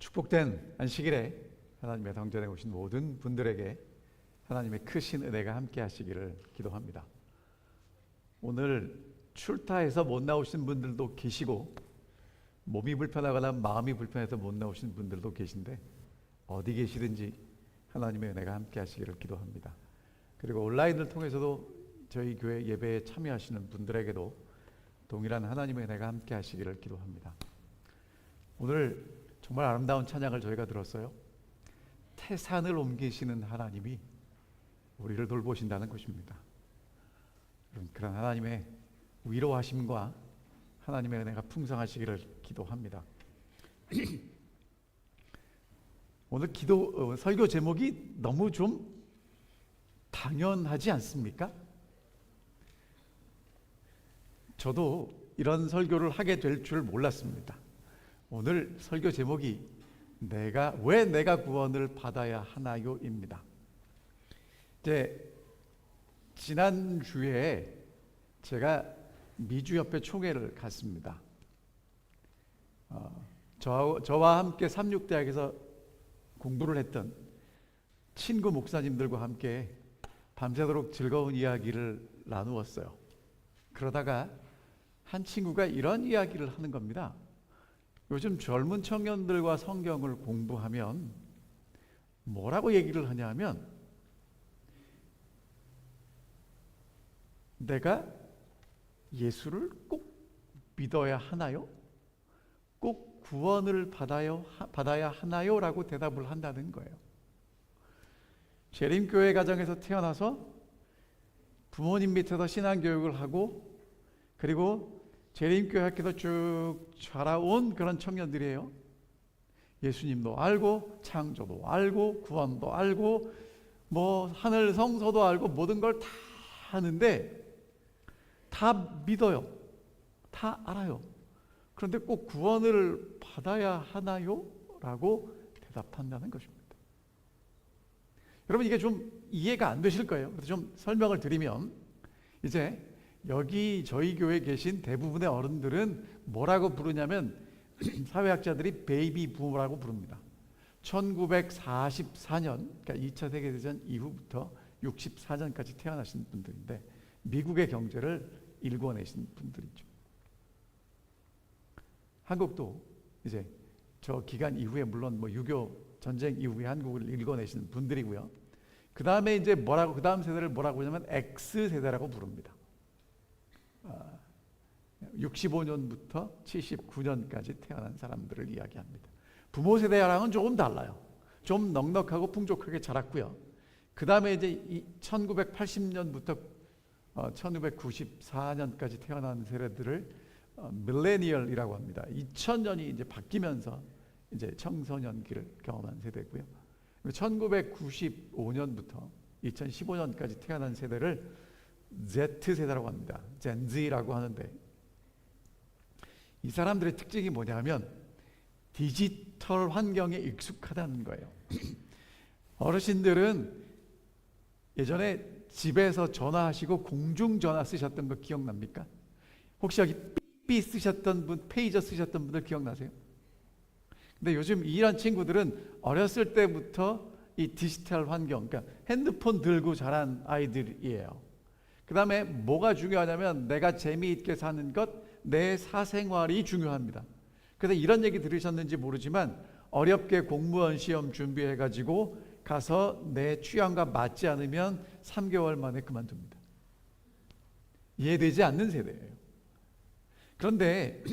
축복된 안식일에 하나님의 성전에 오신 모든 분들에게 하나님의 크신 은혜가 함께 하시기를 기도합니다. 오늘 출타해서 못 나오신 분들도 계시고 몸이 불편하거나 마음이 불편해서 못 나오신 분들도 계신데 어디 계시든지 하나님의 은혜가 함께 하시기를 기도합니다. 그리고 온라인을 통해서도 저희 교회 예배에 참여하시는 분들에게도 동일한 하나님의 은혜가 함께 하시기를 기도합니다. 오늘 정말 아름다운 찬양을 저희가 들었어요. 태산을 옮기시는 하나님이 우리를 돌보신다는 것입니다. 그런 하나님의 위로하심과 하나님의 은혜가 풍성하시기를 기도합니다. 오늘 설교 제목이 너무 좀 당연하지 않습니까? 저도 이런 설교를 하게 될 줄 몰랐습니다. 오늘 설교 제목이 왜 내가 구원을 받아야 하나요입니다. 지난주에 제가 미주협회 총회를 갔습니다. 저와 함께 삼육대학에서 공부를 했던 친구 목사님들과 함께 밤새도록 즐거운 이야기를 나누었어요. 그러다가 한 친구가 이런 이야기를 하는 겁니다. 요즘 젊은 청년들과 성경을 공부하면 뭐라고 얘기를 하냐면, 내가 예수를 꼭 믿어야 하나요? 꼭 구원을 받아야 하나요? 라고 대답을 한다는 거예요. 재림교회 가정에서 태어나서 부모님 밑에서 신앙교육을 하고 그리고 재림교회 학교에서 쭉 자라온 그런 청년들이에요. 예수님도 알고 창조도 알고 구원도 알고 하늘 성서도 알고 모든 걸 다 아는데 다 믿어요. 다 알아요. 그런데 꼭 구원을 받아야 하나요? 라고 대답한다는 것입니다. 여러분, 이게 좀 이해가 안 되실 거예요. 그래서 좀 설명을 드리면, 이제 여기 저희 교회에 계신 대부분의 어른들은 뭐라고 부르냐면 사회학자들이 베이비 부모라고 부릅니다. 1944년, 그러니까 2차 세계대전 이후부터 64년까지 태어나신 분들인데 미국의 경제를 일궈내신 분들이죠. 한국도 이제 저 기간 이후에 물론 6.25 전쟁 이후에 한국을 일궈내신 분들이고요. 그 다음에 이제 그 다음 세대를 뭐라고 하냐면 X세대라고 부릅니다. 65년부터 79년까지 태어난 사람들을 이야기합니다. 부모 세대랑은 조금 달라요. 좀 넉넉하고 풍족하게 자랐고요. 그 다음에 이제 1980년부터 1994년까지 태어난 세대들을 밀레니얼이라고 합니다. 2000년이 이제 바뀌면서 이제 청소년기를 경험한 세대고요. 1995년부터 2015년까지 태어난 세대를 Z세대라고 합니다. 젠지라고 하는데, 이 사람들의 특징이 뭐냐면 디지털 환경에 익숙하다는 거예요. 어르신들은 예전에 집에서 전화하시고 공중전화 쓰셨던 거 기억납니까? 혹시 여기 삐삐 쓰셨던 분, 페이저 쓰셨던 분들 기억나세요? 근데 요즘 이런 친구들은 어렸을 때부터 이 디지털 환경, 그러니까 핸드폰 들고 자란 아이들이에요. 그 다음에 뭐가 중요하냐면 내가 재미있게 사는 것, 내 사생활이 중요합니다. 그래서 이런 얘기 들으셨는지 모르지만 어렵게 공무원 시험 준비해가지고 가서 내 취향과 맞지 않으면 3개월 만에 그만둡니다. 이해되지 않는 세대예요. 그런데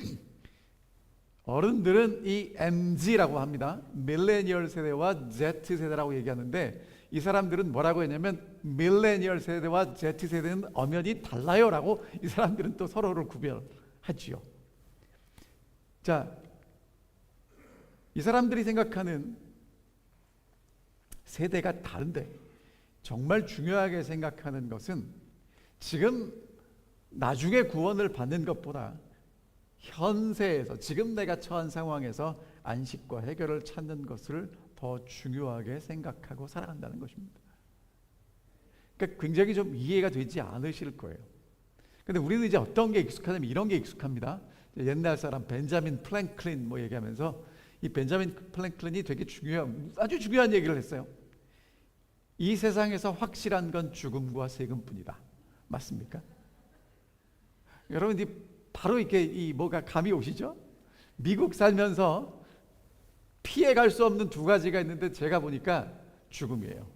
어른들은 이 MZ라고 합니다. 밀레니얼 세대와 Z 세대라고 얘기하는데, 이 사람들은 뭐라고 했냐면 밀레니얼 세대와 Z 세대는 엄연히 달라요 라고 이 사람들은 또 서로를 구별하지요. 자, 이 사람들이 생각하는 세대가 다른데 정말 중요하게 생각하는 것은 지금 나중에 구원을 받는 것보다 현세에서 지금 내가 처한 상황에서 안식과 해결을 찾는 것을 더 중요하게 생각하고 살아간다는 것입니다. 그러니까 굉장히 좀 이해가 되지 않으실 거예요. 근데 우리는 이제 어떤 게 익숙하냐면 이런 게 익숙합니다. 옛날 사람 벤자민 플랭클린 얘기하면서 이 벤자민 프랭클린이 되게 아주 중요한 얘기를 했어요. 이 세상에서 확실한 건 죽음과 세금뿐이다. 맞습니까? 여러분, 바로 이렇게 뭐가 감이 오시죠? 미국 살면서 피해갈 수 없는 두 가지가 있는데 제가 보니까 죽음이에요.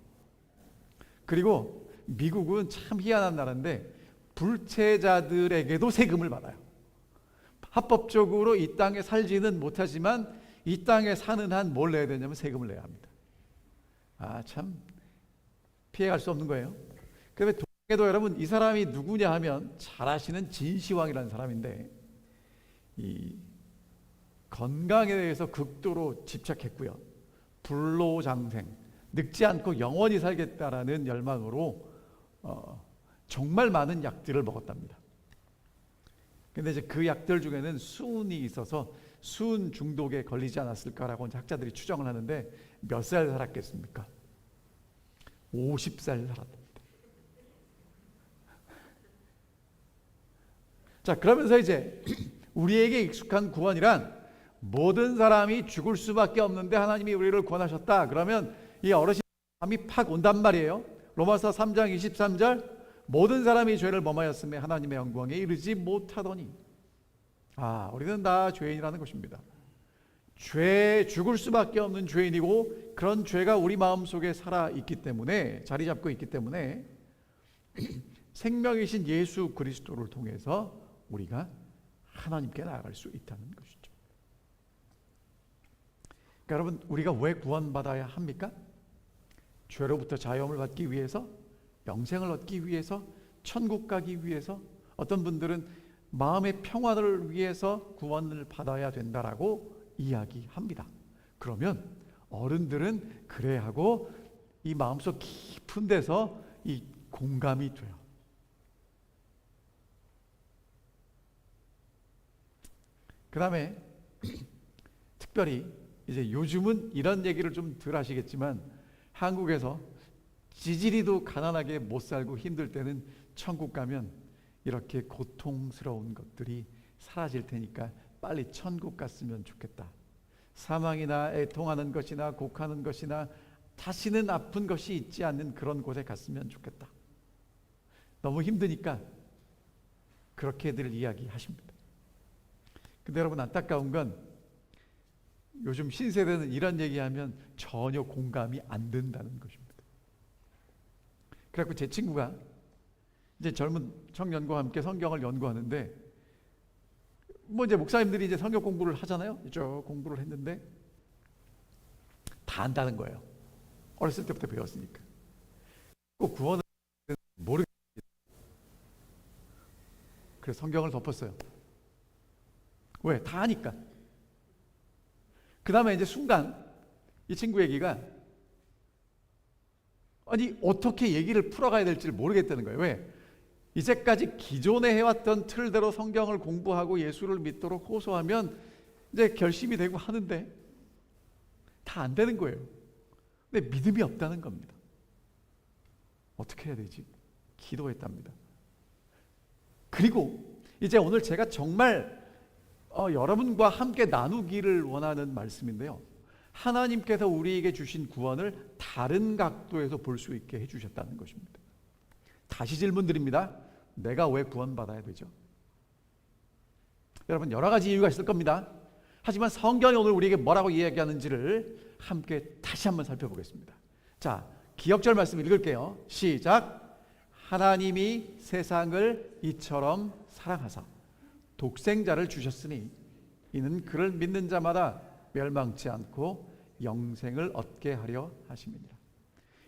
그리고 미국은 참 희한한 나라인데 불체자들에게도 세금을 받아요. 합법적으로 이 땅에 살지는 못하지만 이 땅에 사는 한 뭘 내야 되냐면 세금을 내야 합니다. 참 피해갈 수 없는 거예요. 그런데 동에도 여러분, 이 사람이 누구냐 하면 잘 아시는 진시황이라는 사람인데 이 건강에 대해서 극도로 집착했고요. 불로장생, 늙지 않고 영원히 살겠다라는 열망으로 정말 많은 약들을 먹었답니다. 근데 이제 그 약들 중에는 수은이 있어서 수은 중독에 걸리지 않았을까라고 이제 학자들이 추정을 하는데 몇 살 살았겠습니까? 50살 살았답니다. 자, 그러면서 이제 우리에게 익숙한 구원이란 모든 사람이 죽을 수밖에 없는데 하나님이 우리를 구원하셨다. 그러면 이 어르신 마음이 팍 온단 말이에요. 로마서 3장 23절, 모든 사람이 죄를 범하였으며 하나님의 영광에 이르지 못하더니. 우리는 다 죄인이라는 것입니다. 죽을 수밖에 없는 죄인이고 그런 죄가 우리 마음속에 살아있기 때문에, 자리 잡고 있기 때문에 생명이신 예수 그리스도를 통해서 우리가 하나님께 나아갈 수 있다는 것이죠. 그러니까 여러분, 우리가 왜 구원받아야 합니까? 죄로부터 자유함을 받기 위해서, 영생을 얻기 위해서, 천국 가기 위해서, 어떤 분들은 마음의 평화를 위해서 구원을 받아야 된다라고 이야기합니다. 그러면 어른들은 그래 하고 이 마음속 깊은 데서 이 공감이 돼요. 그 다음에 특별히 이제 요즘은 이런 얘기를 좀 덜 하시겠지만 한국에서 지지리도 가난하게 못 살고 힘들 때는 천국 가면 이렇게 고통스러운 것들이 사라질 테니까 빨리 천국 갔으면 좋겠다. 사망이나 애통하는 것이나 곡하는 것이나 다시는 아픈 것이 있지 않는 그런 곳에 갔으면 좋겠다. 너무 힘드니까 그렇게들 이야기하십니다. 근데 여러분, 안타까운 건 요즘 신세대는 이런 얘기하면 전혀 공감이 안 된다는 것입니다. 그래서 제 친구가 이제 젊은 청년과 함께 성경을 연구하는데 이제 목사님들이 이제 성경 공부를 하잖아요. 쭉 공부를 했는데 다 안다는 거예요. 어렸을 때부터 배웠으니까. 꼭 구원을 모르겠어요. 그래서 성경을 덮었어요. 왜? 다 아니까. 그 다음에 이제 순간 이 친구 얘기가 어떻게 얘기를 풀어가야 될지를 모르겠다는 거예요. 왜? 이제까지 기존에 해왔던 틀대로 성경을 공부하고 예수를 믿도록 호소하면 이제 결심이 되고 하는데 다 안 되는 거예요. 근데 믿음이 없다는 겁니다. 어떻게 해야 되지? 기도했답니다. 그리고 이제 오늘 제가 정말 여러분과 함께 나누기를 원하는 말씀인데요. 하나님께서 우리에게 주신 구원을 다른 각도에서 볼 수 있게 해주셨다는 것입니다. 다시 질문 드립니다. 내가 왜 구원받아야 되죠? 여러분, 여러 가지 이유가 있을 겁니다. 하지만 성경이 오늘 우리에게 뭐라고 이야기하는지를 함께 다시 한번 살펴보겠습니다. 자, 기억절 말씀 읽을게요. 시작. 하나님이 세상을 이처럼 사랑하사 독생자를 주셨으니 이는 그를 믿는 자마다 멸망치 않고 영생을 얻게 하려 하심이니라.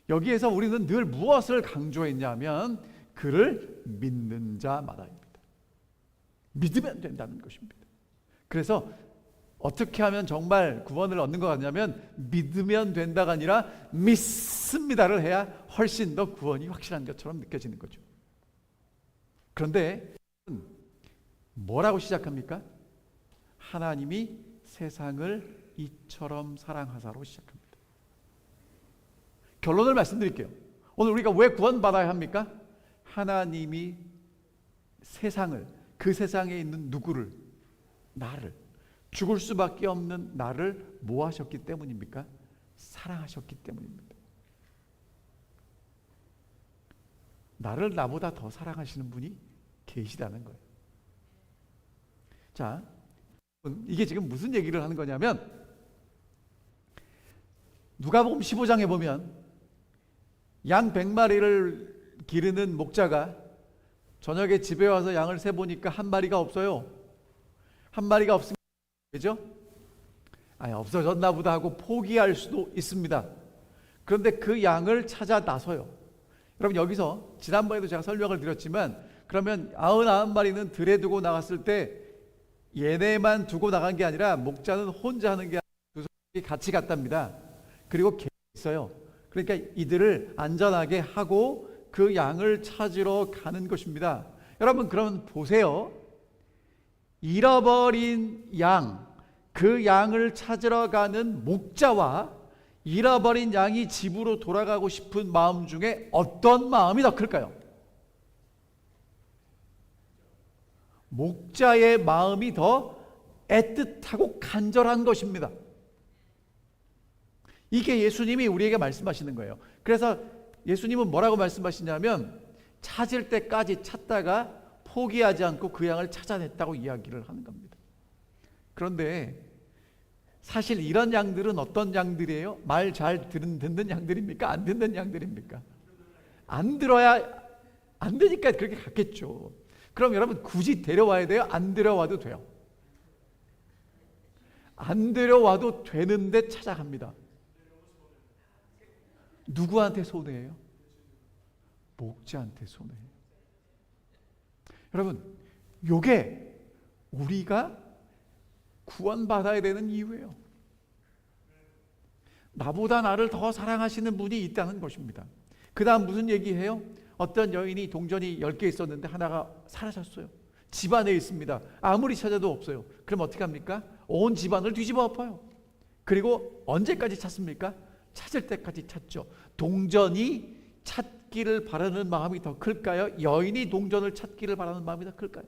여기에서 우리는 늘 무엇을 강조했냐면 그를 믿는 자마다입니다. 믿으면 된다는 것입니다. 그래서 어떻게 하면 정말 구원을 얻는 것 같냐면 믿으면 된다가 아니라 믿습니다를 해야 훨씬 더 구원이 확실한 것처럼 느껴지는 거죠. 그런데 뭐라고 시작합니까? 하나님이 세상을 이처럼 사랑하사로 시작합니다. 결론을 말씀드릴게요. 오늘 우리가 왜 구원받아야 합니까? 하나님이 세상을, 그 세상에 있는 누구를, 나를 죽을 수밖에 없는 나를 뭐 하셨기 때문입니까? 사랑하셨기 때문입니다. 나를 나보다 더 사랑하시는 분이 계시다는 거예요. 자, 이게 지금 무슨 얘기를 하는 거냐면, 누가복음 15장에 보면 양 100마리를 기르는 목자가 저녁에 집에 와서 양을 세보니까 한 마리가 없어요. 한 마리가 없으면 되죠? 없어졌나 보다 하고 포기할 수도 있습니다. 그런데 그 양을 찾아 나서요. 여러분, 여기서 지난번에도 제가 설명을 드렸지만, 그러면 99마리는 들에 두고 나갔을 때 얘네만 두고 나간 게 아니라 목자는 혼자 하는 게 아니라 두 사람이 같이 갔답니다. 그리고 개가 있어요. 그러니까 이들을 안전하게 하고 그 양을 찾으러 가는 것입니다. 여러분, 그러면 보세요. 잃어버린 양, 그 양을 찾으러 가는 목자와 잃어버린 양이 집으로 돌아가고 싶은 마음 중에 어떤 마음이 더 클까요? 목자의 마음이 더 애틋하고 간절한 것입니다. 이게 예수님이 우리에게 말씀하시는 거예요. 그래서 예수님은 뭐라고 말씀하시냐면, 찾을 때까지 찾다가 포기하지 않고 그 양을 찾아냈다고 이야기를 하는 겁니다. 그런데 사실 이런 양들은 어떤 양들이에요? 말 잘 듣는 양들입니까? 안 듣는 양들입니까? 안 들어야 안 되니까 그렇게 갔겠죠. 그럼 여러분, 굳이 데려와야 돼요? 안 데려와도 돼요? 안 데려와도 되는데 찾아갑니다. 누구한테 손해예요? 목자한테 손해예요. 여러분, 요게 우리가 구원받아야 되는 이유예요. 나보다 나를 더 사랑하시는 분이 있다는 것입니다. 그 다음 무슨 얘기해요? 어떤 여인이 동전이 10개 있었는데 하나가 사라졌어요. 집안에 있습니다. 아무리 찾아도 없어요. 그럼 어떻게 합니까? 온 집안을 뒤집어 엎어요. 그리고 언제까지 찾습니까? 찾을 때까지 찾죠. 동전이 찾기를 바라는 마음이 더 클까요? 여인이 동전을 찾기를 바라는 마음이 더 클까요?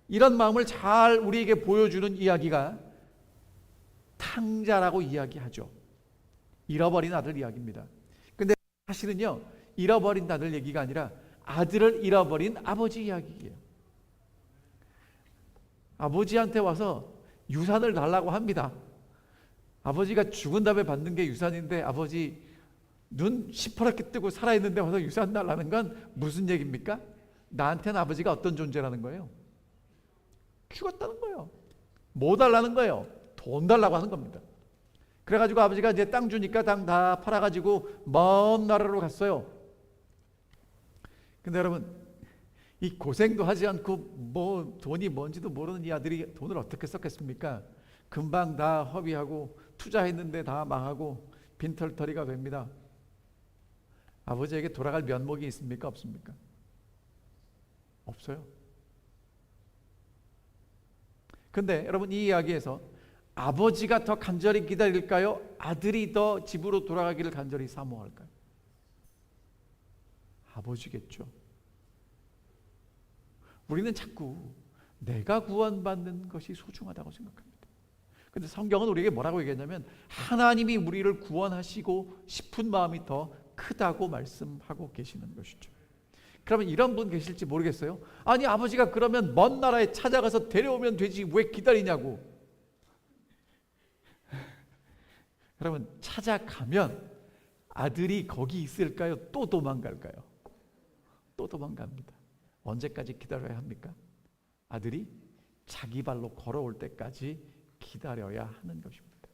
이런 마음을 잘 우리에게 보여주는 이야기가 탕자라고 이야기하죠. 잃어버린 아들 이야기입니다. 근데 사실은요, 잃어버린 아들 얘기가 아니라 아들을 잃어버린 아버지 이야기예요. 아버지한테 와서 유산을 달라고 합니다. 아버지가 죽은 다음에 받는 게 유산인데, 아버지 눈 시퍼렇게 뜨고 살아있는데 와서 유산 달라는 건 무슨 얘기입니까? 나한테는 아버지가 어떤 존재라는 거예요? 죽었다는 거예요. 뭐 달라는 거예요? 돈 달라고 하는 겁니다. 그래가지고 아버지가 이제 땅 주니까 땅 다 팔아가지고 먼 나라로 갔어요. 근데 여러분, 이 고생도 하지 않고 뭐 돈이 뭔지도 모르는 이 아들이 돈을 어떻게 썼겠습니까? 금방 다 허비하고 투자했는데 다 망하고 빈털터리가 됩니다. 아버지에게 돌아갈 면목이 있습니까? 없습니까? 없어요. 근데 여러분, 이 이야기에서 아버지가 더 간절히 기다릴까요? 아들이 더 집으로 돌아가기를 간절히 사모할까요? 아버지겠죠. 우리는 자꾸 내가 구원받는 것이 소중하다고 생각합니다. 근데 성경은 우리에게 뭐라고 얘기하냐면, 하나님이 우리를 구원하시고 싶은 마음이 더 크다고 말씀하고 계시는 것이죠. 그러면 이런 분 계실지 모르겠어요. 아니, 아버지가 그러면 먼 나라에 찾아가서 데려오면 되지 왜 기다리냐고. 여러분, 찾아가면 아들이 거기 있을까요? 또 도망갈까요? 또 도망갑니다. 언제까지 기다려야 합니까? 아들이 자기 발로 걸어올 때까지 기다려야 하는 것입니다.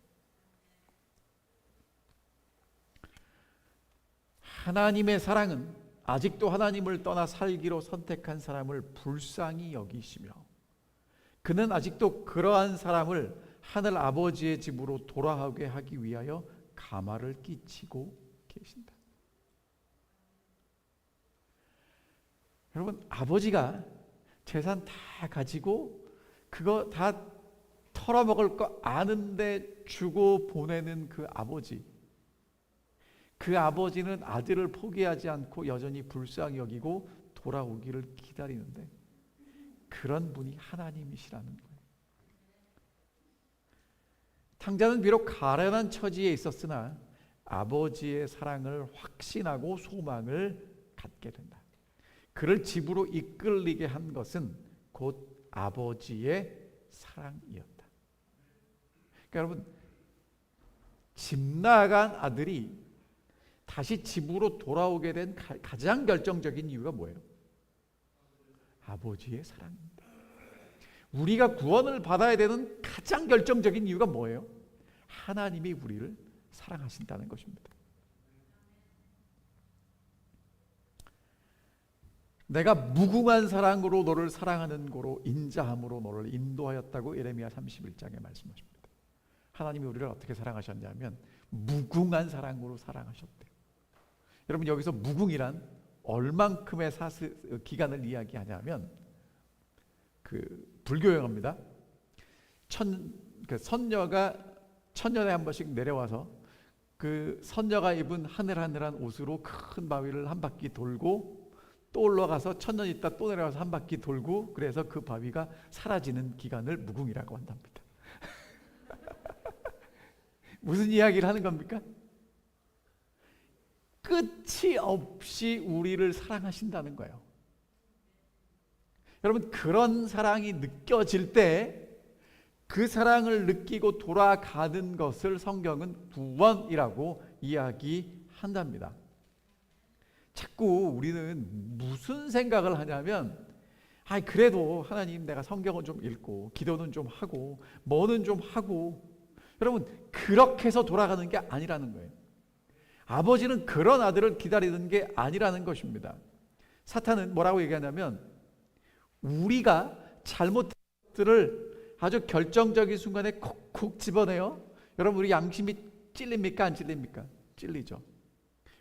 하나님의 사랑은 아직도 하나님을 떠나 살기로 선택한 사람을 불쌍히 여기시며, 그는 아직도 그러한 사람을 하늘 아버지의 집으로 돌아오게 하기 위하여 가마를 끼치고 계신다. 여러분, 아버지가 재산 다 가지고 그거 다 털어먹을 거 아는데 주고 보내는 그 아버지, 그 아버지는 아들을 포기하지 않고 여전히 불쌍히 여기고 돌아오기를 기다리는데, 그런 분이 하나님이시라는 거예요. 황자는 비록 가련한 처지에 있었으나 아버지의 사랑을 확신하고 소망을 갖게 된다. 그를 집으로 이끌리게 한 것은 곧 아버지의 사랑이었다. 그러니까 여러분, 집 나간 아들이 다시 집으로 돌아오게 된 가장 결정적인 이유가 뭐예요? 아버지의 사랑입니다. 우리가 구원을 받아야 되는 가장 결정적인 이유가 뭐예요? 하나님이 우리를 사랑하신다는 것입니다. 내가 무궁한 사랑으로 너를 사랑하는 고로 인자함으로 너를 인도하였다고 예레미야 31장에 말씀하십니다. 하나님이 우리를 어떻게 사랑하셨냐면 무궁한 사랑으로 사랑하셨대요. 여러분, 여기서 무궁이란 얼만큼의 기간을 이야기하냐면 불교 용어입니다. 선녀가 천년에 한 번씩 내려와서 그 선녀가 입은 하늘하늘한 옷으로 큰 바위를 한 바퀴 돌고 또 올라가서 천년 있다 또 내려와서 한 바퀴 돌고, 그래서 그 바위가 사라지는 기간을 무궁이라고 한답니다. 무슨 이야기를 하는 겁니까? 끝이 없이 우리를 사랑하신다는 거예요. 여러분, 그런 사랑이 느껴질 때 그 사랑을 느끼고 돌아가는 것을 성경은 구원이라고 이야기한답니다. 자꾸 우리는 무슨 생각을 하냐면, 그래도 하나님, 내가 성경은 좀 읽고 기도는 좀 하고 뭐는 좀 하고, 여러분, 그렇게 해서 돌아가는 게 아니라는 거예요. 아버지는 그런 아들을 기다리는 게 아니라는 것입니다. 사탄은 뭐라고 얘기하냐면, 우리가 잘못한 것들을 아주 결정적인 순간에 콕콕 집어내요. 여러분, 우리 양심이 찔립니까? 안 찔립니까? 찔리죠.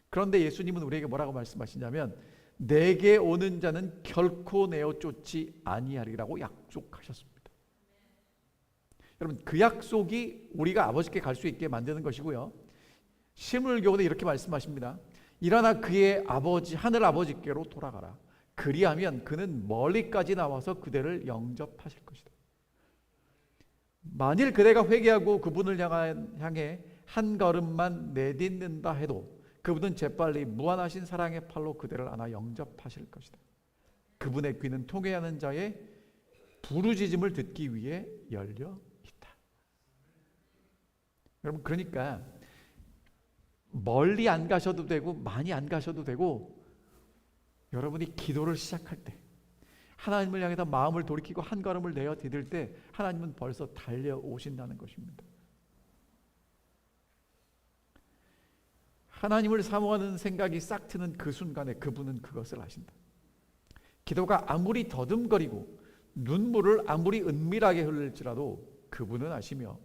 그런데 예수님은 우리에게 뭐라고 말씀하시냐면, 내게 오는 자는 결코 내어 쫓지 아니하리라고 약속하셨습니다. 여러분, 그 약속이 우리가 아버지께 갈 수 있게 만드는 것이고요. 시므울교훈에 이렇게 말씀하십니다. 일어나 그의 아버지 하늘 아버지께로 돌아가라. 그리하면 그는 멀리까지 나와서 그대를 영접하실 것이다. 만일 그대가 회개하고 그분을 향해 한 걸음만 내딛는다 해도 그분은 재빨리 무한하신 사랑의 팔로 그대를 안아 영접하실 것이다. 그분의 귀는 통회하는 자의 부르짖음을 듣기 위해 열려 있다. 여러분, 그러니까 멀리 안 가셔도 되고 많이 안 가셔도 되고, 여러분이 기도를 시작할 때, 하나님을 향해서 마음을 돌이키고 한 걸음을 내어 디딜 때 하나님은 벌써 달려오신다는 것입니다. 하나님을 사모하는 생각이 싹 트는 그 순간에 그분은 그것을 아신다. 기도가 아무리 더듬거리고 눈물을 아무리 은밀하게 흘릴지라도 그분은 아시며,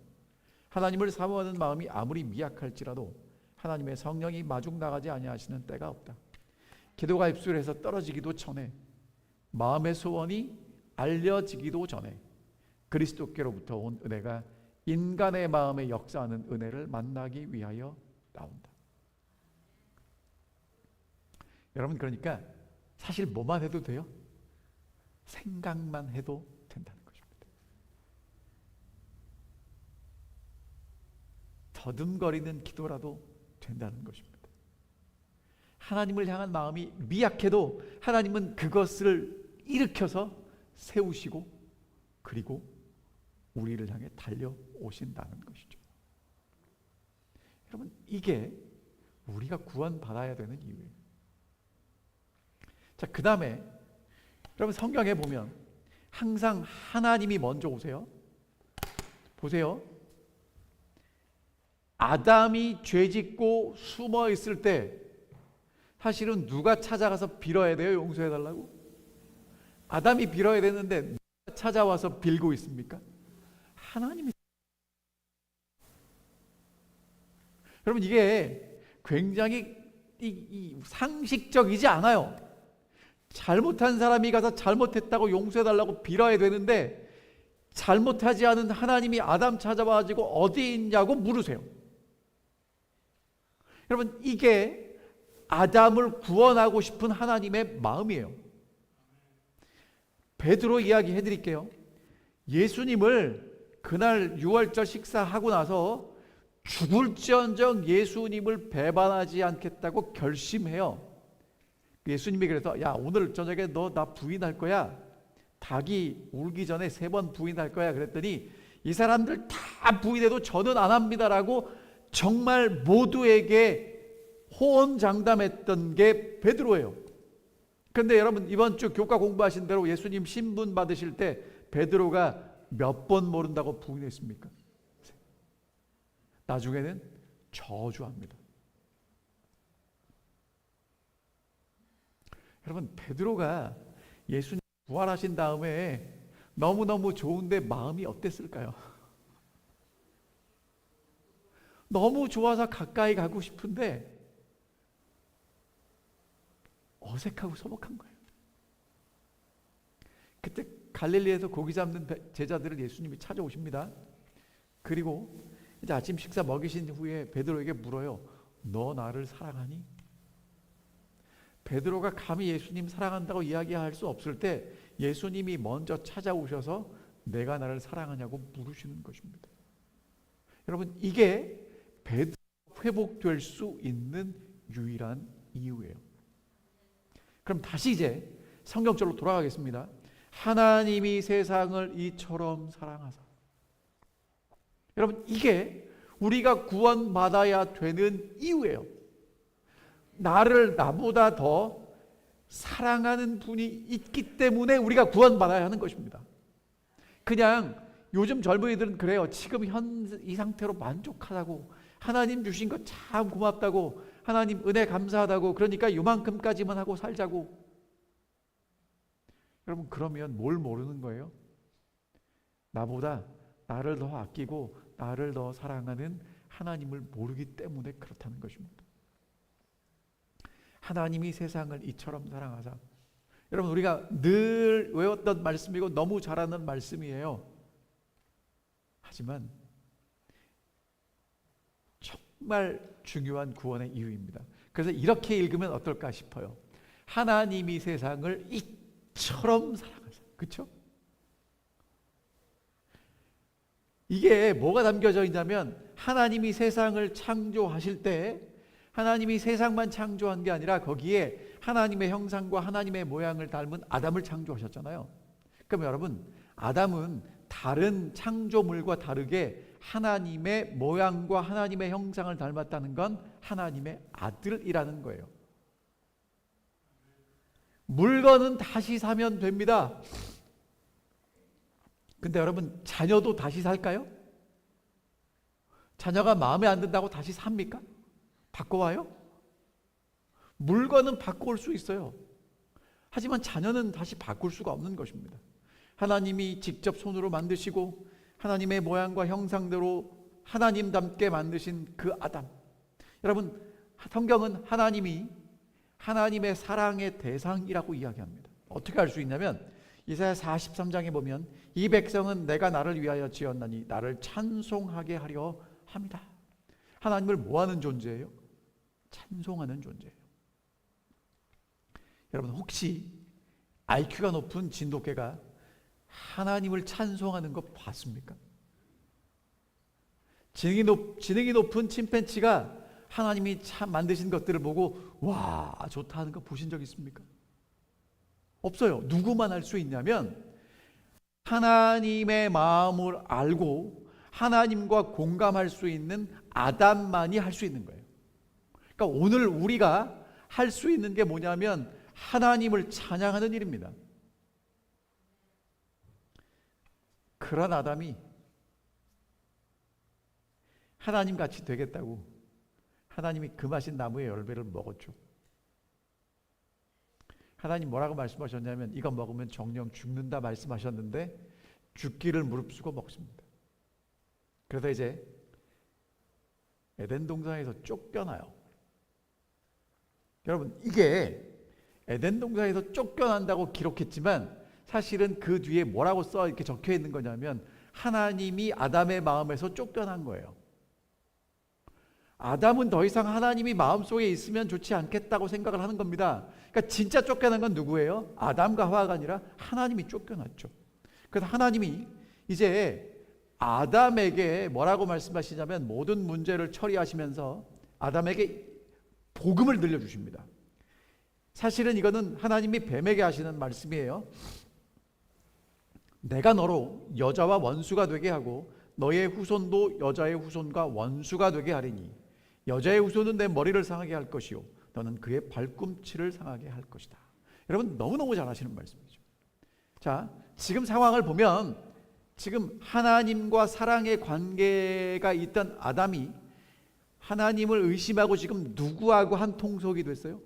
하나님을 사모하는 마음이 아무리 미약할지라도 하나님의 성령이 마중 나가지 아니하시는 때가 없다. 기도가 입술에서 떨어지기도 전에, 마음의 소원이 알려지기도 전에 그리스도께로부터 온 은혜가 인간의 마음에 역사하는 은혜를 만나기 위하여 나온다. 여러분, 그러니까 사실 뭐만 해도 돼요? 생각만 해도 된다는 것입니다. 더듬거리는 기도라도 된다는 것입니다. 하나님을 향한 마음이 미약해도 하나님은 그것을 일으켜서 세우시고 그리고 우리를 향해 달려오신다는 것이죠. 여러분, 이게 우리가 구원받아야 되는 이유예요. 자, 그 다음에 여러분, 성경에 보면 항상 하나님이 먼저 오세요. 보세요. 아담이 죄짓고 숨어 있을 때 사실은 누가 찾아가서 빌어야 돼요? 용서해달라고? 아담이 빌어야 되는데 누가 찾아와서 빌고 있습니까? 하나님이. 여러분, 이게 굉장히 상식적이지 않아요. 잘못한 사람이 가서 잘못했다고 용서해달라고 빌어야 되는데 잘못하지 않은 하나님이 아담 찾아와가지고 어디 있냐고 물으세요. 여러분, 이게 아담을 구원하고 싶은 하나님의 마음이에요. 베드로 이야기 해드릴게요. 예수님을 그날 유월절 식사하고 나서 죽을지언정 예수님을 배반하지 않겠다고 결심해요. 예수님이 그래서 야, 오늘 저녁에 너 나 부인할 거야. 닭이 울기 전에 3번 부인할 거야. 그랬더니 이 사람들 다 부인해도 저는 안 합니다라고 정말 모두에게 호언장담했던 게 베드로예요. 그런데 여러분, 이번 주 교과 공부하신 대로 예수님 신분 받으실 때 베드로가 몇 번 모른다고 부인했습니까? 나중에는 저주합니다. 여러분, 베드로가 예수님 부활하신 다음에 너무너무 좋은데 마음이 어땠을까요? 너무 좋아서 가까이 가고 싶은데 어색하고 서먹한 거예요. 그때 갈릴리에서 고기 잡는 제자들을 예수님이 찾아오십니다. 그리고 이제 아침 식사 먹이신 후에 베드로에게 물어요. 너 나를 사랑하니? 베드로가 감히 예수님 사랑한다고 이야기할 수 없을 때 예수님이 먼저 찾아오셔서 내가 나를 사랑하냐고 물으시는 것입니다. 여러분, 이게 베드로 회복될 수 있는 유일한 이유예요. 그럼 다시 이제 성경적으로 돌아가겠습니다. 하나님이 세상을 이처럼 사랑하사. 여러분, 이게 우리가 구원받아야 되는 이유예요. 나를 나보다 더 사랑하는 분이 있기 때문에 우리가 구원받아야 하는 것입니다. 그냥 요즘 젊은이들은 그래요. 지금 이 상태로 만족하다고, 하나님 주신 것 참 고맙다고, 하나님 은혜 감사하다고, 그러니까 요만큼까지만 하고 살자고. 여러분, 그러면 뭘 모르는 거예요? 나보다 나를 더 아끼고 나를 더 사랑하는 하나님을 모르기 때문에 그렇다는 것입니다. 하나님이 세상을 이처럼 사랑하사. 여러분, 우리가 늘 외웠던 말씀이고 너무 잘 아는 말씀이에요. 하지만 정말 중요한 구원의 이유입니다. 그래서 이렇게 읽으면 어떨까 싶어요. 하나님이 세상을 이처럼 사랑하사. 그렇죠? 이게 뭐가 담겨져 있냐면, 하나님이 세상을 창조하실 때 하나님이 세상만 창조한 게 아니라 거기에 하나님의 형상과 하나님의 모양을 닮은 아담을 창조하셨잖아요. 그럼 여러분, 아담은 다른 창조물과 다르게 하나님의 모양과 하나님의 형상을 닮았다는 건 하나님의 아들이라는 거예요. 물건은 다시 사면 됩니다. 근데 여러분, 자녀도 다시 살까요? 자녀가 마음에 안 든다고 다시 삽니까? 바꿔와요? 물건은 바꿔올 수 있어요. 하지만 자녀는 다시 바꿀 수가 없는 것입니다. 하나님이 직접 손으로 만드시고 하나님의 모양과 형상대로 하나님답게 만드신 그 아담. 여러분, 성경은 하나님이 하나님의 사랑의 대상이라고 이야기합니다. 어떻게 알 수 있냐면 이사야 43장에 보면 이 백성은 내가 나를 위하여 지었나니 나를 찬송하게 하려 합니다. 하나님을 뭐하는 존재예요? 찬송하는 존재예요. 여러분, 혹시 IQ가 높은 진돗개가 하나님을 찬송하는 거 봤습니까? 지능이 높은 침팬지가 하나님이 참 만드신 것들을 보고 와, 좋다 하는 거 보신 적 있습니까? 없어요. 누구만 할 수 있냐면 하나님의 마음을 알고 하나님과 공감할 수 있는 아담만이 할 수 있는 거예요. 그러니까 오늘 우리가 할 수 있는 게 뭐냐면 하나님을 찬양하는 일입니다. 그런 아담이 하나님 같이 되겠다고 하나님이 금하신 나무의 열매를 먹었죠. 하나님 뭐라고 말씀하셨냐면 이거 먹으면 정령 죽는다 말씀하셨는데 죽기를 무릅쓰고 먹습니다. 그래서 이제 에덴 동산에서 쫓겨나요. 여러분, 이게 에덴 동산에서 쫓겨난다고 기록했지만 사실은 그 뒤에 뭐라고 이렇게 적혀 있는 거냐면 하나님이 아담의 마음에서 쫓겨난 거예요. 아담은 더 이상 하나님이 마음속에 있으면 좋지 않겠다고 생각을 하는 겁니다. 그러니까 진짜 쫓겨난 건 누구예요? 아담과 하와가 아니라 하나님이 쫓겨났죠. 그래서 하나님이 이제 아담에게 뭐라고 말씀하시냐면 모든 문제를 처리하시면서 아담에게 복음을 들려주십니다. 사실은 이거는 하나님이 뱀에게 하시는 말씀이에요. 내가 너로 여자와 원수가 되게 하고 너의 후손도 여자의 후손과 원수가 되게 하리니 여자의 후손은 내 머리를 상하게 할 것이요 너는 그의 발꿈치를 상하게 할 것이다. 여러분 너무너무 잘 아시는 말씀이죠. 자, 지금 상황을 보면 지금 하나님과 사랑의 관계가 있던 아담이 하나님을 의심하고 지금 누구하고 한 통속이 됐어요?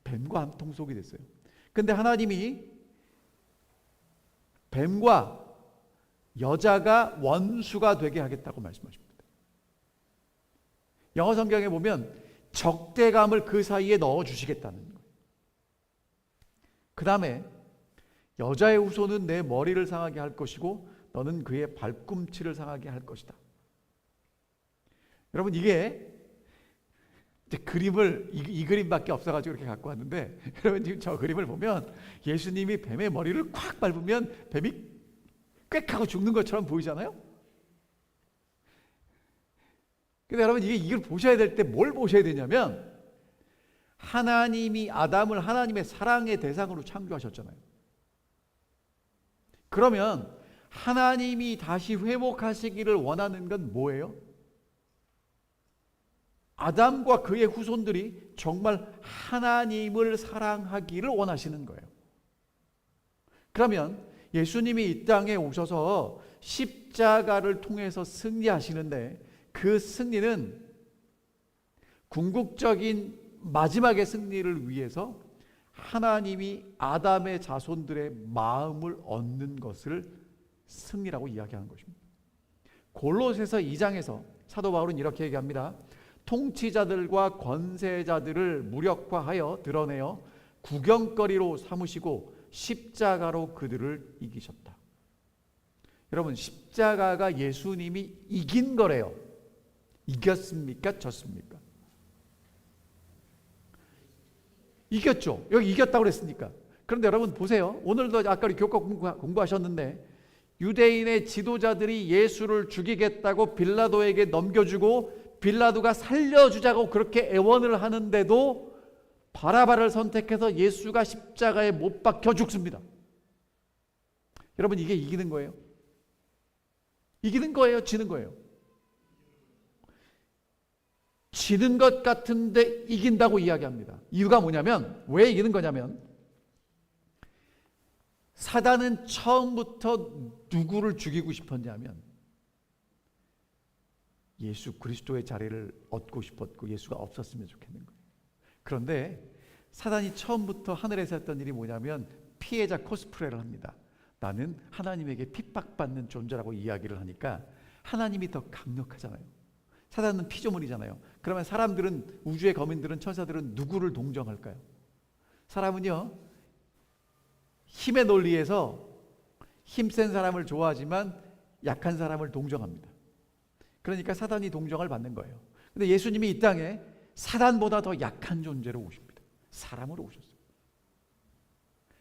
뱀과 한 통속이 됐어요. 근데 하나님이 뱀과 여자가 원수가 되게 하겠다고 말씀하십니다. 영어 성경에 보면 적대감을 그 사이에 넣어 주시겠다는 거예요. 그 다음에 여자의 후손은 내 머리를 상하게 할 것이고 너는 그의 발꿈치를 상하게 할 것이다. 여러분 이게 이제 그림을 이 그림밖에 없어가지고 이렇게 갖고 왔는데 여러분 지금 저 그림을 보면 예수님이 뱀의 머리를 콱 밟으면 뱀이 꽥 하고 죽는 것처럼 보이잖아요. 근데 여러분 이걸 보셔야 될 때 뭘 보셔야 되냐면 하나님이 아담을 하나님의 사랑의 대상으로 창조하셨잖아요. 그러면 하나님이 다시 회복하시기를 원하는 건 뭐예요? 아담과 그의 후손들이 정말 하나님을 사랑하기를 원하시는 거예요. 그러면 예수님이 이 땅에 오셔서 십자가를 통해서 승리하시는데 그 승리는 궁극적인 마지막의 승리를 위해서 하나님이 아담의 자손들의 마음을 얻는 것을 승리라고 이야기하는 것입니다. 골로새서 2장에서 사도 바울은 이렇게 얘기합니다. 통치자들과 권세자들을 무력화하여 드러내어 구경거리로 삼으시고 십자가로 그들을 이기셨다. 여러분 십자가가 예수님이 이긴 거래요. 이겼습니까? 졌습니까? 이겼죠. 여기 이겼다고 그랬으니까. 그런데 여러분 보세요. 오늘도 아까 교과 공부하셨는데 유대인의 지도자들이 예수를 죽이겠다고 빌라도에게 넘겨주고 빌라도가 살려주자고 그렇게 애원을 하는데도 바라바를 선택해서 예수가 십자가에 못 박혀 죽습니다. 여러분 이게 이기는 거예요? 이기는 거예요? 지는 거예요? 지는 것 같은데 이긴다고 이야기합니다. 이유가 뭐냐면 왜 이기는 거냐면 사단은 처음부터 누구를 죽이고 싶었냐면 예수 그리스도의 자리를 얻고 싶었고 예수가 없었으면 좋겠는 거예요. 그런데 사단이 처음부터 하늘에서 했던 일이 뭐냐면 피해자 코스프레를 합니다. 나는 하나님에게 핍박받는 존재라고 이야기를 하니까 하나님이 더 강력하잖아요. 사단은 피조물이잖아요. 그러면 사람들은 우주의 거민들은 천사들은 누구를 동정할까요? 사람은요 힘의 논리에서 힘센 사람을 좋아하지만 약한 사람을 동정합니다. 그러니까 사단이 동정을 받는 거예요. 근데 예수님이 이 땅에 사단보다 더 약한 존재로 오십니다. 사람으로 오셨어요.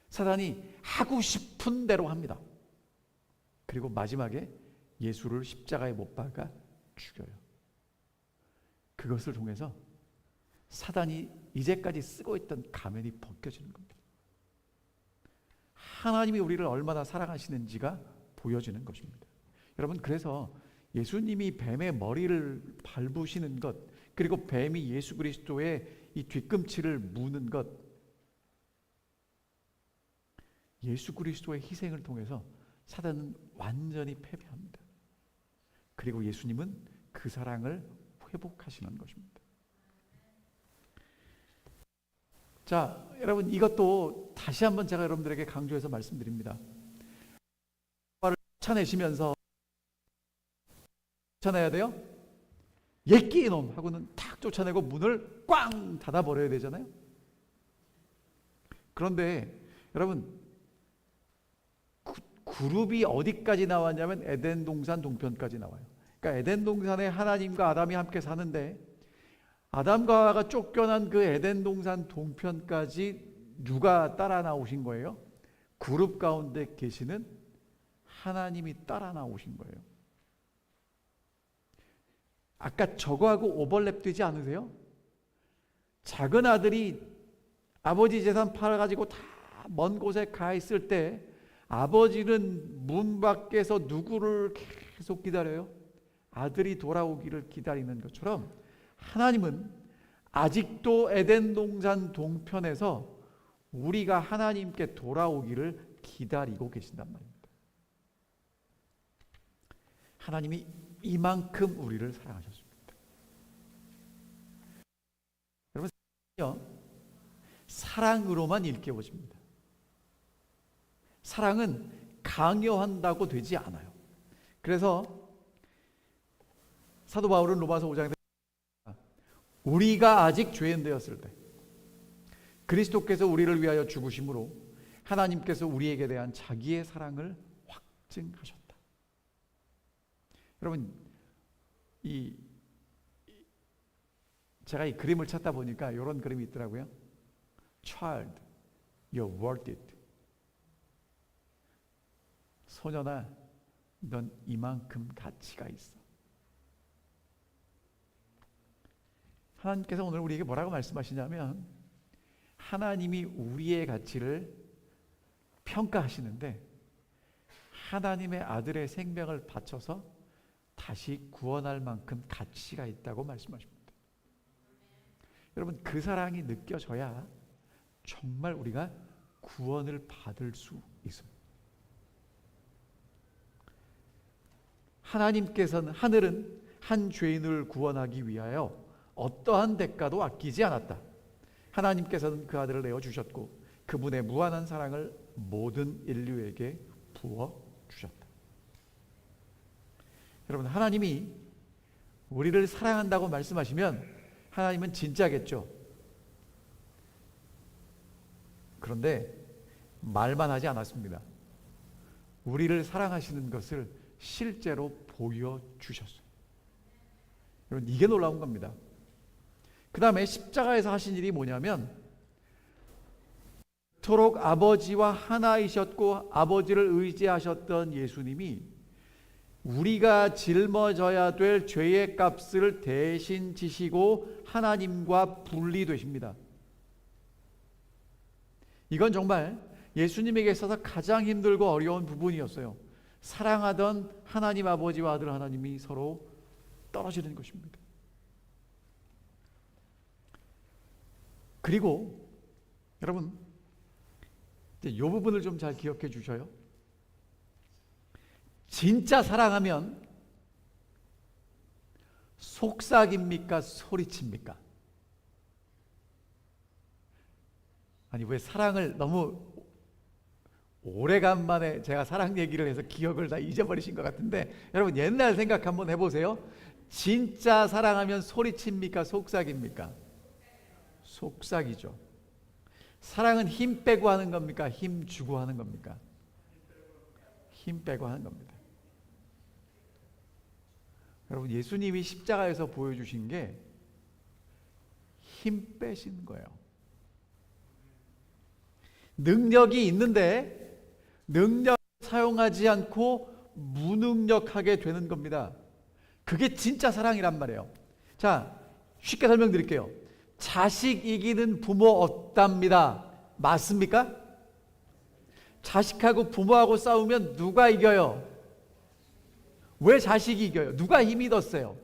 사단이 하고 싶은 대로 합니다. 그리고 마지막에 예수를 십자가에 못 박아 죽여요. 그것을 통해서 사단이 이제까지 쓰고 있던 가면이 벗겨지는 겁니다. 하나님이 우리를 얼마나 사랑하시는지가 보여지는 것입니다. 여러분 그래서 예수님이 뱀의 머리를 밟으시는 것 그리고 뱀이 예수 그리스도의 이 뒤꿈치를 무는 것 예수 그리스도의 희생을 통해서 사단은 완전히 패배합니다. 그리고 예수님은 그 사랑을 회복하시는 것입니다. 자, 여러분 이것도 다시 한번 제가 여러분들에게 강조해서 말씀드립니다. 쫓아내시면서 쫓아내야 돼요? 예끼 이놈 하고는 탁 쫓아내고 문을 꽝 닫아버려야 되잖아요. 그런데 여러분 그룹이 어디까지 나왔냐면 에덴 동산 동편까지 나와요. 그러니까 에덴 동산에 하나님과 아담이 함께 사는데 아담과 하와가 쫓겨난 그 에덴 동산 동편까지 누가 따라 나오신 거예요? 그룹 가운데 계시는 하나님이 따라 나오신 거예요. 아까 저거하고 오버랩 되지 않으세요? 작은 아들이 아버지 재산 팔아가지고 다 먼 곳에 가 있을 때 아버지는 문 밖에서 누구를 계속 기다려요? 아들이 돌아오기를 기다리는 것처럼 하나님은 아직도 에덴 동산 동편에서 우리가 하나님께 돌아오기를 기다리고 계신단 말입니다. 하나님이 이만큼 우리를 사랑하셨습니다. 여러분, 사랑으로만 일깨워집니다. 사랑은 강요한다고 되지 않아요. 그래서 사도 바울은 로마서 5장에 우리가 아직 죄인 되었을 때 그리스도께서 우리를 위하여 죽으심으로 하나님께서 우리에게 대한 자기의 사랑을 확증하셨다. 여러분, 제가 이 그림을 찾다 보니까 이런 그림이 있더라고요. Child, you're worth it. 소년아, 넌 이만큼 가치가 있어. 하나님께서 오늘 우리에게 뭐라고 말씀하시냐면 하나님이 우리의 가치를 평가하시는데 하나님의 아들의 생명을 바쳐서 다시 구원할 만큼 가치가 있다고 말씀하십니다. 여러분, 그 사랑이 느껴져야 정말 우리가 구원을 받을 수 있어요. 하늘은 한 죄인을 구원하기 위하여 어떠한 대가도 아끼지 않았다. 하나님께서는 그 아들을 내어주셨고 그분의 무한한 사랑을 모든 인류에게 부어주셨다. 여러분, 하나님이 우리를 사랑한다고 말씀하시면 하나님은 진짜겠죠. 그런데 말만 하지 않았습니다. 우리를 사랑하시는 것을 실제로 보여주셨어요. 여러분, 이게 놀라운 겁니다. 그 다음에 십자가에서 하신 일이 뭐냐면 그토록 아버지와 하나이셨고 아버지를 의지하셨던 예수님이 우리가 짊어져야 될 죄의 값을 대신 지시고 하나님과 분리되십니다. 이건 정말 예수님에게 있어서 가장 힘들고 어려운 부분이었어요. 사랑하던 하나님 아버지와 아들 하나님이 서로 떨어지는 것입니다. 그리고 여러분, 이제 이 부분을 좀 잘 기억해 주셔요. 진짜 사랑하면 속삭입니까? 소리칩니까? 아니, 왜 사랑을 너무 오래간만에 제가 사랑 얘기를 해서 기억을 다 잊어버리신 것 같은데, 여러분 옛날 생각 한번 해보세요. 진짜 사랑하면 소리칩니까? 속삭입니까? 속삭이죠. 사랑은 힘 빼고 하는 겁니까? 힘 주고 하는 겁니까? 힘 빼고 하는 겁니다. 여러분, 예수님이 십자가에서 보여주신 게 힘 빼신 거예요. 능력이 있는데 능력을 사용하지 않고 무능력하게 되는 겁니다. 그게 진짜 사랑이란 말이에요. 자, 쉽게 설명드릴게요. 자식 이기는 부모 없답니다. 맞습니까? 자식하고 부모하고 싸우면 누가 이겨요? 왜 자식이 이겨요? 누가 힘이 더 세요?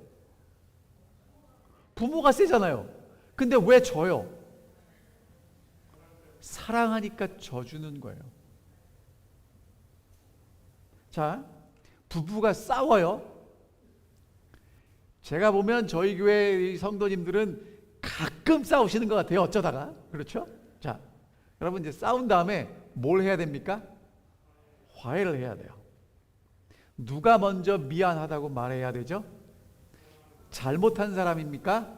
부모가 세잖아요. 근데 왜 져요? 사랑하니까 져주는 거예요. 자, 부부가 싸워요. 제가 보면 저희 교회 성도님들은 가끔 싸우시는 것 같아요. 어쩌다가. 그렇죠? 자, 여러분 이제 싸운 다음에 뭘 해야 됩니까? 화해를 해야 돼요. 누가 먼저 미안하다고 말해야 되죠? 잘못한 사람입니까?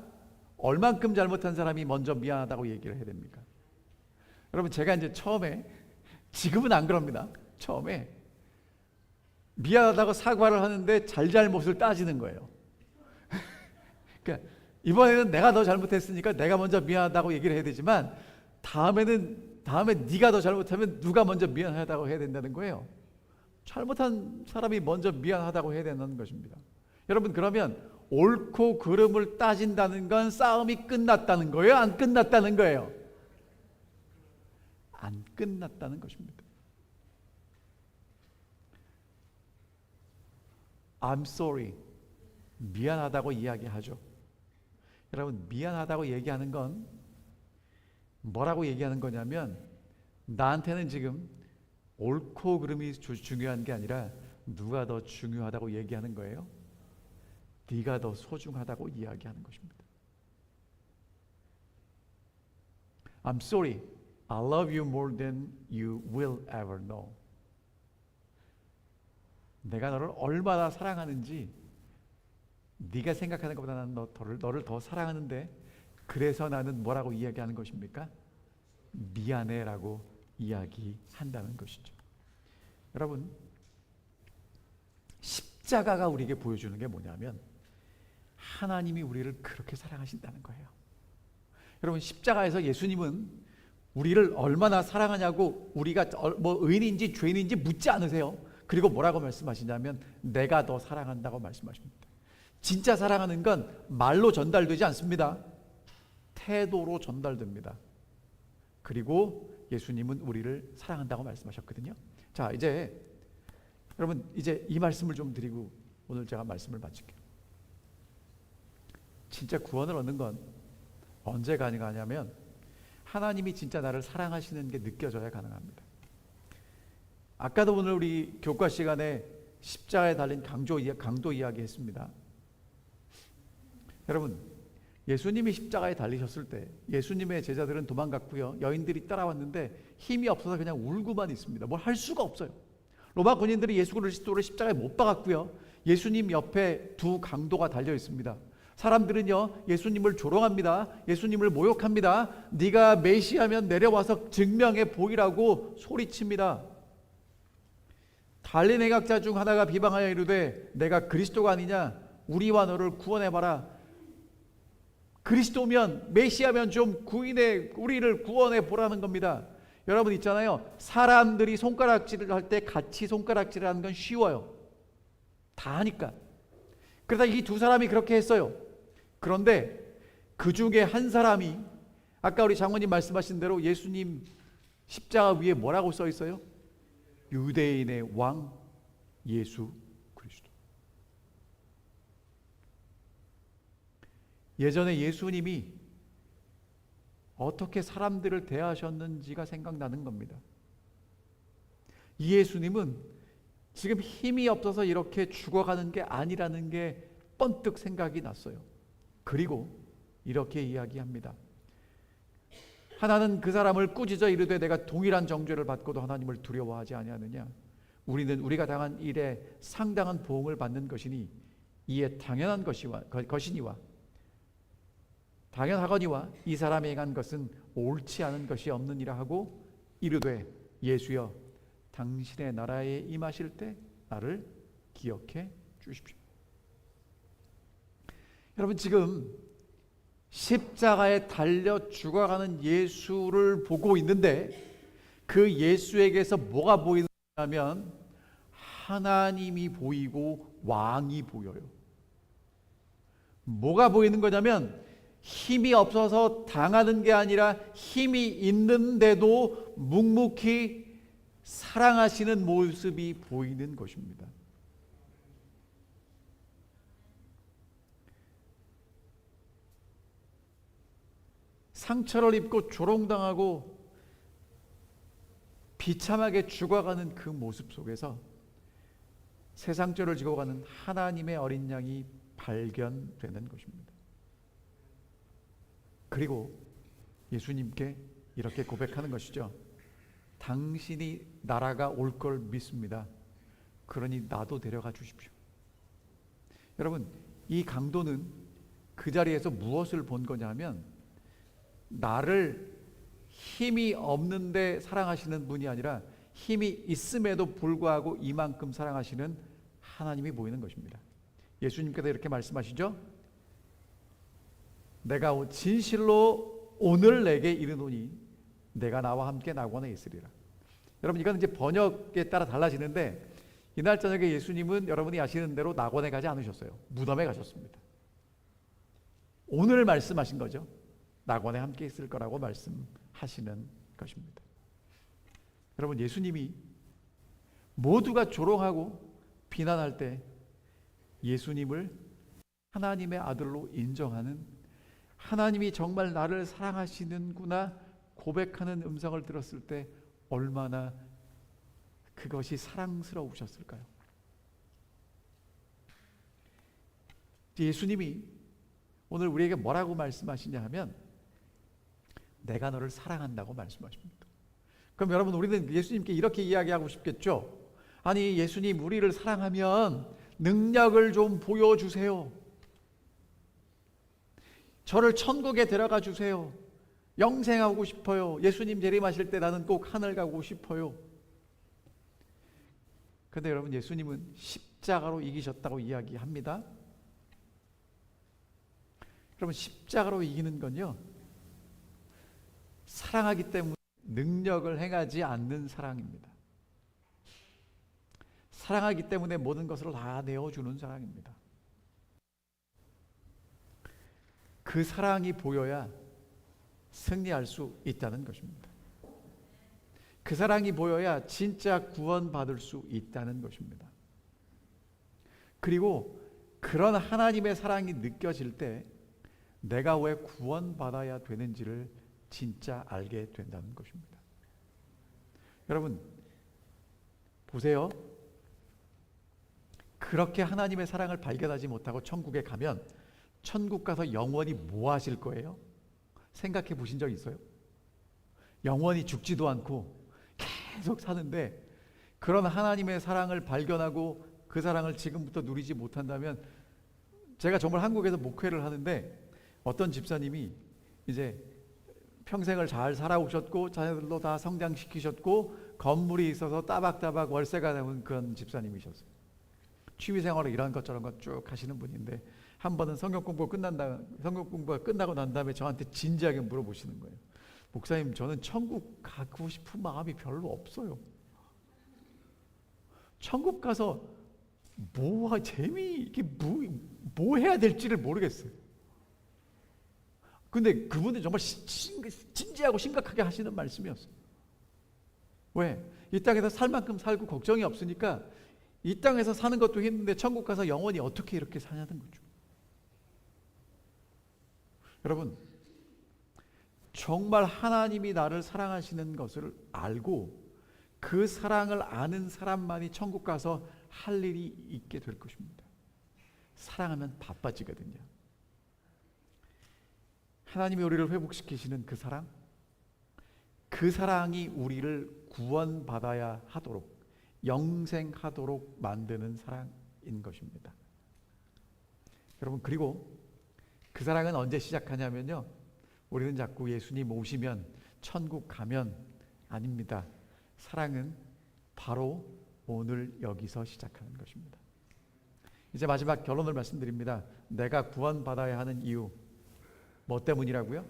얼만큼 잘못한 사람이 먼저 미안하다고 얘기를 해야 됩니까? 여러분, 제가 이제 처음에, 지금은 안 그럽니다. 처음에 미안하다고 사과를 하는데 잘잘못을 따지는 거예요. 그러니까 이번에는 내가 더 잘못했으니까 내가 먼저 미안하다고 얘기를 해야 되지만 다음에 네가 더 잘못하면 누가 먼저 미안하다고 해야 된다는 거예요. 잘못한 사람이 먼저 미안하다고 해야 된다는 것입니다. 여러분, 그러면 옳고 그름을 따진다는 건 싸움이 끝났다는 거예요? 안 끝났다는 거예요? 안 끝났다는 것입니다. I'm sorry. 미안하다고 이야기하죠. 여러분, 미안하다고 얘기하는 건 뭐라고 얘기하는 거냐면, 나한테는 지금 옳고 그름이 중요한 게 아니라 누가 더 중요하다고 얘기하는 거예요. 네가 더 소중하다고 이야기하는 것입니다. I'm sorry. I love you more than you will ever know. 내가 너를 얼마나 사랑하는지 네가 생각하는 것보다 나는 너를 더 사랑하는데, 그래서 나는 뭐라고 이야기하는 것입니까? 미안해라고 이야기한다는 것이죠. 여러분, 십자가가 우리에게 보여주는 게 뭐냐면 하나님이 우리를 그렇게 사랑하신다는 거예요. 여러분, 십자가에서 예수님은 우리를 얼마나 사랑하냐고 우리가 뭐 의인인지 죄인인지 묻지 않으세요. 그리고 뭐라고 말씀하시냐면 내가 더 사랑한다고 말씀하십니다. 진짜 사랑하는 건 말로 전달되지 않습니다. 태도로 전달됩니다. 그리고 예수님은 우리를 사랑한다고 말씀하셨거든요. 자, 이제 여러분, 이제 이 말씀을 좀 드리고 오늘 제가 말씀을 마칠게요. 진짜 구원을 얻는 건 언제 가능하냐면 하나님이 진짜 나를 사랑하시는 게 느껴져야 가능합니다. 아까도 오늘 우리 교과 시간에 십자가에 달린 강도 이야기 했습니다. 여러분, 예수님이 십자가에 달리셨을 때 예수님의 제자들은 도망갔고요. 여인들이 따라왔는데 힘이 없어서 그냥 울고만 있습니다. 뭘 할 수가 없어요. 로마 군인들이 예수 그리스도를 십자가에 못 박았고요. 예수님 옆에 두 강도가 달려 있습니다. 사람들은요, 예수님을 조롱합니다. 예수님을 모욕합니다. 네가 메시아면 내려와서 증명해 보이라고 소리칩니다. 달린 행악자 중 하나가 비방하여 이르되 내가 그리스도가 아니냐? 우리와 너를 구원해봐라. 그리스도면, 메시아면 좀 우리를 구원해 보라는 겁니다. 여러분 있잖아요, 사람들이 손가락질을 할 때 같이 손가락질을 하는 건 쉬워요. 다 하니까. 그러다 이 두 사람이 그렇게 했어요. 그런데 그 중에 한 사람이 아까 우리 장모님 말씀하신 대로 예수님 십자가 위에 뭐라고 써 있어요? 유대인의 왕 예수 그리스도. 예전에 예수님이 어떻게 사람들을 대하셨는지가 생각나는 겁니다. 이 예수님은 지금 힘이 없어서 이렇게 죽어가는 게 아니라는 게 번뜩 생각이 났어요. 그리고 이렇게 이야기합니다. 하나는 그 사람을 꾸짖어 이르되 내가 동일한 정죄를 받고도 하나님을 두려워하지 아니하느냐? 우리는 우리가 당한 일에 상당한 보응을 받는 것이니 이에 당연하거니와 이 사람이 행한 것은 옳지 않은 것이 없느니라 하고 이르되 예수여 당신의 나라에 임하실 때 나를 기억해 주십시오. 여러분, 지금 십자가에 달려 죽어가는 예수를 보고 있는데 그 예수에게서 뭐가 보이냐면 하나님이 보이고 왕이 보여요. 뭐가 보이는 거냐면 힘이 없어서 당하는 게 아니라 힘이 있는데도 묵묵히 사랑하시는 모습이 보이는 것입니다. 상처를 입고 조롱당하고 비참하게 죽어가는 그 모습 속에서 세상죄를 지고 가는 하나님의 어린 양이 발견되는 것입니다. 그리고 예수님께 이렇게 고백하는 것이죠. 당신이 나라가 올 걸 믿습니다. 그러니 나도 데려가 주십시오. 여러분, 이 강도는 그 자리에서 무엇을 본 거냐면 나를 힘이 없는데 사랑하시는 분이 아니라 힘이 있음에도 불구하고 이만큼 사랑하시는 하나님이 보이는 것입니다. 예수님께서 이렇게 말씀하시죠. 내가 진실로 오늘 내게 이르노니 내가 나와 함께 낙원에 있으리라. 여러분, 이건 이제 번역에 따라 달라지는데 이날 저녁에 예수님은 여러분이 아시는 대로 낙원에 가지 않으셨어요. 무덤에 가셨습니다. 오늘 말씀하신 거죠. 낙원에 함께 있을 거라고 말씀하시는 것입니다. 여러분, 예수님이 모두가 조롱하고 비난할 때 예수님을 하나님의 아들로 인정하는, 하나님이 정말 나를 사랑하시는구나 고백하는 음성을 들었을 때 얼마나 그것이 사랑스러우셨을까요? 예수님이 오늘 우리에게 뭐라고 말씀하시냐 하면 내가 너를 사랑한다고 말씀하십니다. 그럼 여러분, 우리는 예수님께 이렇게 이야기하고 싶겠죠? 아니, 예수님, 우리를 사랑하면 능력을 좀 보여주세요. 저를 천국에 데려가 주세요. 영생하고 싶어요. 예수님 재림하실 때 나는 꼭 하늘 가고 싶어요. 그런데 여러분, 예수님은 십자가로 이기셨다고 이야기합니다. 여러분, 십자가로 이기는 건요, 사랑하기 때문에 능력을 행하지 않는 사랑입니다. 사랑하기 때문에 모든 것을 다 내어주는 사랑입니다. 그 사랑이 보여야 승리할 수 있다는 것입니다. 그 사랑이 보여야 진짜 구원받을 수 있다는 것입니다. 그리고 그런 하나님의 사랑이 느껴질 때 내가 왜 구원받아야 되는지를 진짜 알게 된다는 것입니다. 여러분, 보세요. 그렇게 하나님의 사랑을 발견하지 못하고 천국에 가면 천국 가서 영원히 뭐 하실 거예요? 생각해 보신 적 있어요? 영원히 죽지도 않고 계속 사는데 그런 하나님의 사랑을 발견하고 그 사랑을 지금부터 누리지 못한다면, 제가 정말 한국에서 목회를 하는데 어떤 집사님이 이제 평생을 잘 살아오셨고 자녀들도 다 성장시키셨고 건물이 있어서 따박따박 월세가 나온 그런 집사님이셨어요. 취미생활을 이런 것 저런 것 쭉 하시는 분인데 한 번은 성경 공부가 끝나고 난 다음에 저한테 진지하게 물어보시는 거예요. 목사님, 저는 천국 가고 싶은 마음이 별로 없어요. 천국 가서 이게 뭐 해야 될지를 모르겠어요. 근데 그분은 정말 진지하고 심각하게 하시는 말씀이었어요. 왜? 이 땅에서 살 만큼 살고 걱정이 없으니까 이 땅에서 사는 것도 힘든데 천국 가서 영원히 어떻게 이렇게 사냐는 거죠. 여러분, 정말 하나님이 나를 사랑하시는 것을 알고 그 사랑을 아는 사람만이 천국 가서 할 일이 있게 될 것입니다. 사랑하면 바빠지거든요. 하나님이 우리를 회복시키시는 그 사랑, 그 사랑이 우리를 구원받아야 하도록, 영생하도록 만드는 사랑인 것입니다. 여러분, 그리고 그 사랑은 언제 시작하냐면요, 우리는 자꾸 예수님 오시면 천국 가면, 아닙니다. 사랑은 바로 오늘 여기서 시작하는 것입니다. 이제 마지막 결론을 말씀드립니다. 내가 구원받아야 하는 이유, 뭐 때문이라고요?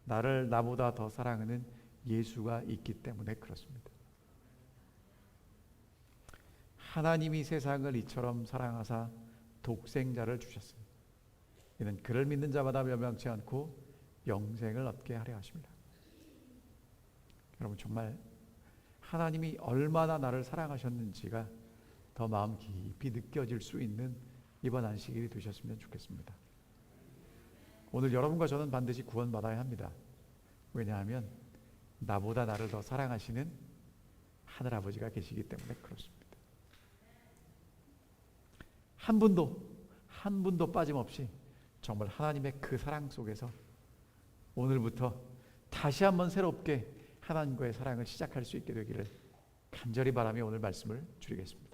나를 나보다 더 사랑하는 예수가 있기 때문에 그렇습니다. 하나님이 세상을 이처럼 사랑하사 독생자를 주셨습니다. 이는 그를 믿는 자마다 멸망치 않고 영생을 얻게 하려 하십니다. 여러분, 정말 하나님이 얼마나 나를 사랑하셨는지가 더 마음 깊이 느껴질 수 있는 이번 안식일이 되셨으면 좋겠습니다. 오늘 여러분과 저는 반드시 구원받아야 합니다. 왜냐하면 나보다 나를 더 사랑하시는 하늘아버지가 계시기 때문에 그렇습니다. 한 분도 빠짐없이 정말 하나님의 그 사랑 속에서 오늘부터 다시 한번 새롭게 하나님과의 사랑을 시작할 수 있게 되기를 간절히 바라며 오늘 말씀을 줄이겠습니다.